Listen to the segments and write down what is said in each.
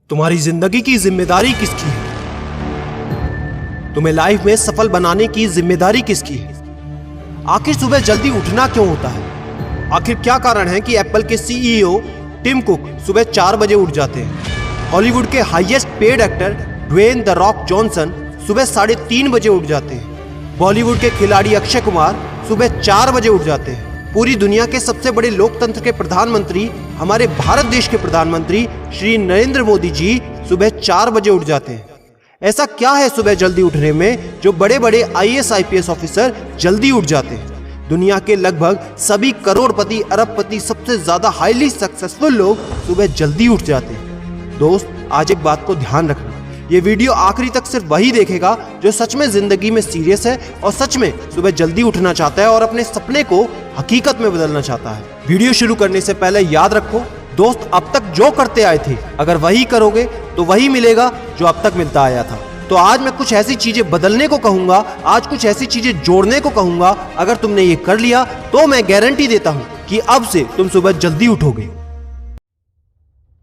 तुम्हारी जिंदगी की जिम्मेदारी किसकी है? तुम्हें लाइफ में सफल बनाने की जिम्मेदारी किसकी है? आखिर सुबह जल्दी उठना क्यों होता है? आखिर क्या कारण है कि एप्पल के सीईओ टिम कुक सुबह 4 बजे उठ जाते हैं? हॉलीवुड के highest paid actor Dwayne the Rock Johnson सुबह 3:30 बजे उठ जाते हैं। बॉलीवुड के खिलाड़ी अक्षय कुमार सुबह 4 बजे उठ जाते हैं। पूरी दुनिया के सबसे बड़े लोकतंत्र के प्रधानमंत्री, हमारे भारत देश के प्रधानमंत्री श्री नरेंद्र मोदी जी सुबह 4 बजे उठ जाते हैं। ऐसा क्या है सुबह जल्दी उठने में जो बड़े बड़े आईएएस आईपीएस ऑफिसर जल्दी उठ जाते हैं? दुनिया के लगभग सभी करोड़पति, अरबपति, सबसे ज्यादा हाईली सक्सेसफुल लोग सुबह जल्दी उठ जाते हैं। दोस्त, आज एक बात को ध्यान रखना, ये वीडियो आखिरी तक सिर्फ वही देखेगा जो सच में जिंदगी में सीरियस है और सच में सुबह जल्दी उठना चाहता है और अपने सपने को हकीकत में बदलना चाहता है। वीडियो शुरू करने से पहले याद रखो दोस्त, अब तक जो करते आए थे अगर वही करोगे तो वही मिलेगा जो अब तक मिलता आया था। तो आज मैं कुछ ऐसी चीजें बदलने को कहूंगा, आज कुछ ऐसी चीजें जोड़ने को कहूंगा। अगर तुमने ये कर लिया तो मैं गारंटी देता हूं कि अब से तुम सुबह जल्दी उठोगे।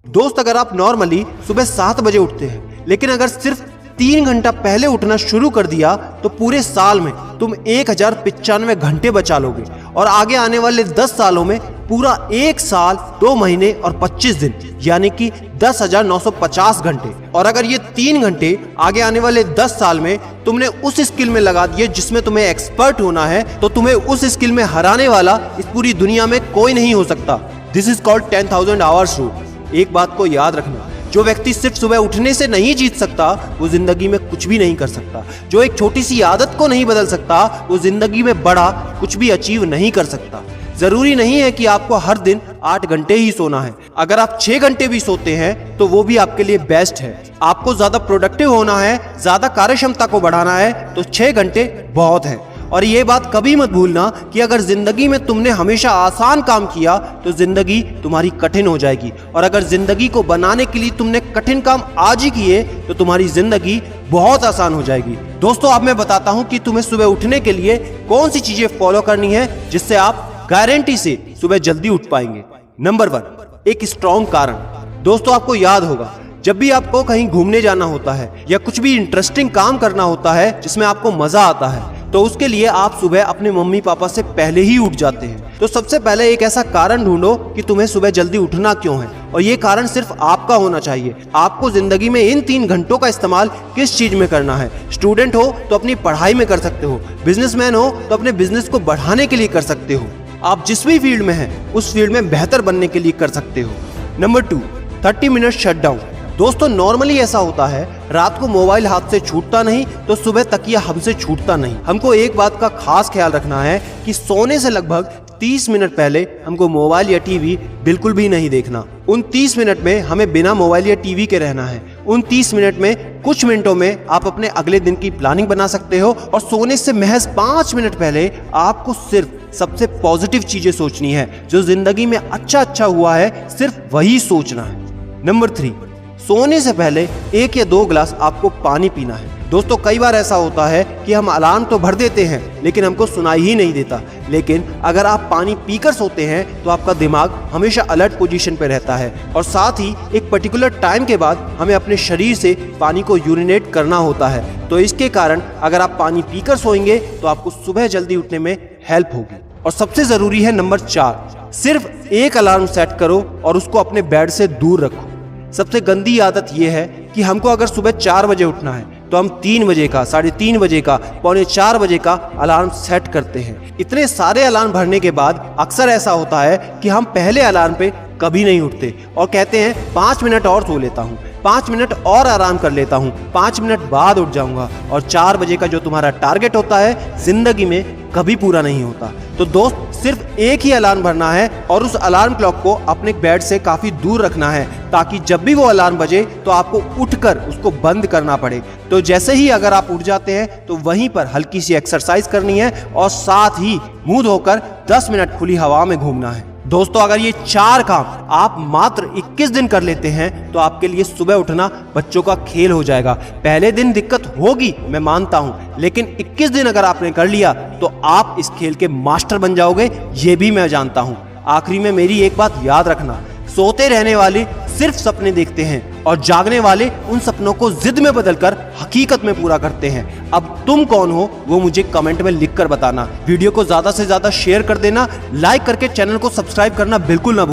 दोस्त, अगर आप नॉर्मली सुबह 7 बजे उठते हैं लेकिन अगर सिर्फ 3 घंटा पहले उठना शुरू कर दिया तो पूरे साल में तुम 1095 घंटे बचा लोगे और आगे आने वाले 10 सालों में पूरा 1 साल 2 महीने और 25 दिन यानी कि 10,950 घंटे। और अगर ये 3 घंटे आगे आने वाले 10 साल में तुमने उस स्किल में लगा दिए जिसमें तुम्हें एक्सपर्ट होना है तो तुम्हें उस स्किल में हराने वाला इस पूरी दुनिया में कोई नहीं हो सकता। This is called 10,000 hours rule. एक बात को याद रखना, जो व्यक्ति सिर्फ सुबह उठने से नहीं जीत सकता वो जिंदगी में कुछ भी नहीं कर सकता। जो एक छोटी सी आदत को नहीं बदल सकता वो जिंदगी में बड़ा कुछ भी अचीव नहीं कर सकता। जरूरी नहीं है कि आपको हर दिन 8 घंटे ही सोना है। अगर आप 6 घंटे भी सोते हैं तो वो भी आपके लिए बेस्ट है। आपको ज्यादा प्रोडक्टिव होना है, ज्यादा कार्यक्षमता को बढ़ाना है तो 6 घंटे बहुत है। और ये बात कभी मत भूलना कि अगर जिंदगी में तुमने हमेशा आसान काम किया तो जिंदगी तुम्हारी कठिन हो जाएगी और अगर जिंदगी को बनाने के लिए तुमने कठिन काम आज ही किए तो तुम्हारी जिंदगी बहुत आसान हो जाएगी। दोस्तों, अब मैं बताता हूं कि तुम्हें सुबह उठने के लिए कौन सी चीजें फॉलो करनी है जिससे आप गारंटी से सुबह जल्दी उठ पाएंगे। नंबर 1, एक स्ट्रॉन्ग कारण। दोस्तों, आपको याद होगा जब भी आपको कहीं घूमने जाना होता है या कुछ भी इंटरेस्टिंग काम करना होता है जिसमें आपको मजा आता है तो उसके लिए आप सुबह अपने मम्मी पापा से पहले ही उठ जाते हैं। तो सबसे पहले एक ऐसा कारण ढूंढो कि तुम्हें सुबह जल्दी उठना क्यों है और ये कारण सिर्फ आपका होना चाहिए। आपको जिंदगी में इन 3 घंटों का इस्तेमाल किस चीज में करना है। स्टूडेंट हो तो अपनी पढ़ाई में कर सकते हो, बिजनेसमैन हो तो अपने बिजनेस को बढ़ाने के लिए कर सकते हो, आप जिस भी फील्ड में हैं उस फील्ड में बेहतर बनने के लिए कर सकते हो। Number 2, 30 minute shutdown. दोस्तों, नॉर्मली ऐसा होता है रात को मोबाइल हाथ से छूटता नहीं तो सुबह तकिया हमसे छूटता नहीं। हमको एक बात का खास ख्याल रखना है कि सोने से लगभग 30 मिनट पहले हमको मोबाइल या टीवी बिल्कुल भी नहीं देखना। उन 30 मिनट में हमें बिना मोबाइल या टीवी के रहना है। उन 30 मिनट में कुछ मिनटों में आप अपने अगले दिन की प्लानिंग बना सकते हो और सोने से महज 5 मिनट पहले आपको सिर्फ सबसे पॉजिटिव चीजें सोचनी है। जो जिंदगी में अच्छा हुआ है सिर्फ वही सोचना है। नंबर 3, सोने से पहले 1 या 2 गिलास आपको पानी पीना है। दोस्तों, कई बार ऐसा होता है कि हम अलार्म तो भर देते हैं लेकिन हमको सुनाई ही नहीं देता। लेकिन अगर आप पानी पीकर सोते हैं तो आपका दिमाग हमेशा अलर्ट पोजीशन पे रहता है और साथ ही एक पर्टिकुलर टाइम के बाद हमें अपने शरीर से पानी को यूरिनेट करना होता है। तो इसके कारण अगर आप पानी पीकर सोएंगे तो आपको सुबह जल्दी उठने में हेल्प होगी। और सबसे जरूरी है नंबर 4, सिर्फ एक अलार्म सेट करो और उसको अपने बेड से दूर रखो। सबसे गंदी आदत यह है कि हमको अगर सुबह 4 बजे उठना है तो हम 3 बजे का, 3:30 बजे का, 3:45 बजे का अलार्म सेट करते हैं। इतने सारे अलार्म भरने के बाद अक्सर ऐसा होता है कि हम पहले अलार्म पे कभी नहीं उठते और कहते हैं 5 मिनट और सो लेता हूँ, 5 मिनट और आराम कर लेता हूँ, 5 मिनट बाद उठ जाऊंगा। और 4 बजे का जो तुम्हारा टारगेट होता है जिंदगी में कभी पूरा नहीं होता। तो दोस्त, सिर्फ एक ही अलार्म भरना है और उस अलार्म क्लॉक को अपने बेड से काफी दूर रखना है ताकि जब भी वो अलार्म बजे तो आपको उठकर उसको बंद करना पड़े। तो जैसे ही अगर आप उठ जाते हैं तो वहीं पर हल्की सी एक्सरसाइज करनी है और साथ ही मुंह धोकर 10 मिनट खुली हवा में घूमना है। दोस्तों, अगर ये 4 काम आप मात्र 21 दिन कर लेते हैं तो आपके लिए सुबह उठना बच्चों का खेल हो जाएगा। पहले दिन दिक्कत होगी, मैं मानता हूं, लेकिन 21 दिन अगर आपने कर लिया तो आप इस खेल के मास्टर बन जाओगे, ये भी मैं जानता हूं। आखिरी में मेरी एक बात याद रखना, सोते रहने वाले सिर्फ सपने देखते हैं और जागने वाले उन सपनों को जिद में बदलकर हकीकत में पूरा करते हैं। अब तुम कौन हो वो मुझे कमेंट में लिखकर बताना। वीडियो को ज्यादा से ज्यादा शेयर कर देना, लाइक करके चैनल को सब्सक्राइब करना बिल्कुल ना